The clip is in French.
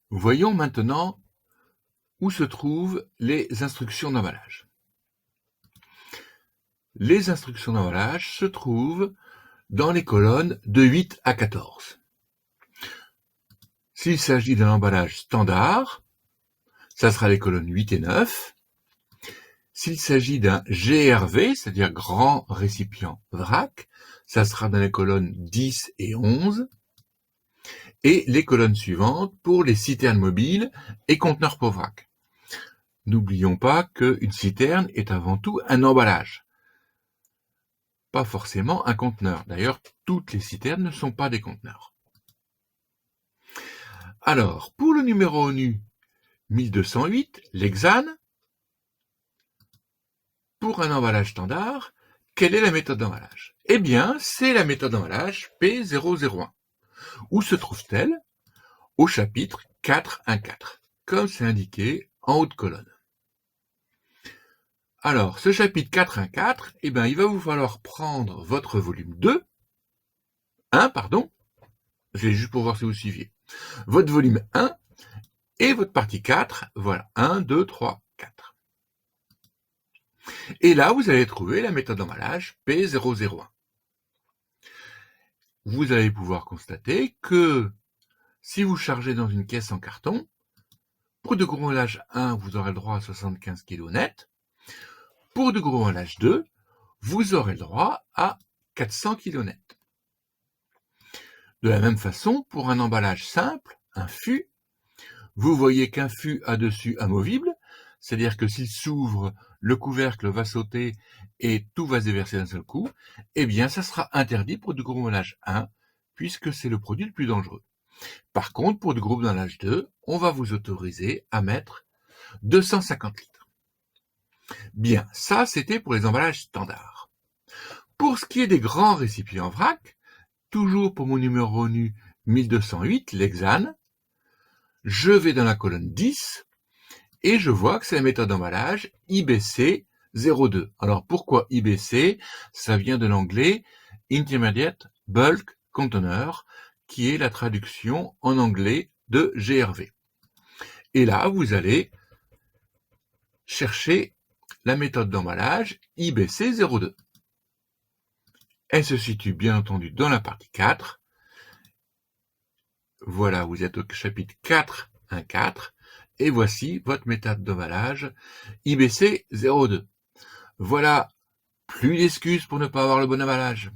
Voyons maintenant où se trouvent les instructions d'emballage. Les instructions d'emballage se trouvent dans les colonnes de 8 à 14. S'il s'agit d'un emballage standard, ça sera les colonnes 8 et 9. S'il s'agit d'un GRV, c'est-à-dire grand récipient vrac, ça sera dans les colonnes 10 et 11. Et les colonnes suivantes pour les citernes mobiles et conteneurs pour vrac. N'oublions pas qu'une citerne est avant tout un emballage, pas forcément un conteneur. D'ailleurs, toutes les citernes ne sont pas des conteneurs. Alors, pour le numéro ONU 1208, l'hexane, pour un emballage standard, quelle est la méthode d'emballage? Eh bien, c'est la méthode d'emballage P001. Où se trouve-t-elle? Au chapitre 4.1.4, comme c'est indiqué en haut de colonne. Alors, ce chapitre 4.1.4, il va vous falloir prendre votre volume 1, c'est juste pour voir si vous suiviez, votre volume 1 et votre partie 4, voilà, 1, 2, 3, 4. Et là, vous allez trouver la méthode d'emballage P001. Vous allez pouvoir constater que si vous chargez dans une caisse en carton, pour de gros emballage 1, vous aurez le droit à 75 kg net. Pour de gros emballage 2, vous aurez le droit à 400 kg net. De la même façon, pour un emballage simple, un fût, vous voyez qu'un fût a dessus amovible, c'est-à-dire que s'il s'ouvre, le couvercle va sauter et tout va se déverser d'un seul coup, eh bien ça sera interdit pour du gros emballage 1, puisque c'est le produit le plus dangereux. Par contre, pour du gros emballage 2, on va vous autoriser à mettre 250 litres. Bien, ça c'était pour les emballages standards. Pour ce qui est des grands récipients vrac, toujours pour mon numéro ONU 1208, l'hexane, je vais dans la colonne 10 et je vois que c'est la méthode d'emballage IBC 02. Alors pourquoi IBC? Ça vient de l'anglais Intermediate Bulk Container, qui est la traduction en anglais de GRV. Et là, vous allez chercher la méthode d'emballage IBC 02. Elle se situe bien entendu dans la partie 4. Voilà, vous êtes au chapitre 4.1.4 et voici votre méthode d'emballage IBC 02. Voilà, plus d'excuses pour ne pas avoir le bon emballage.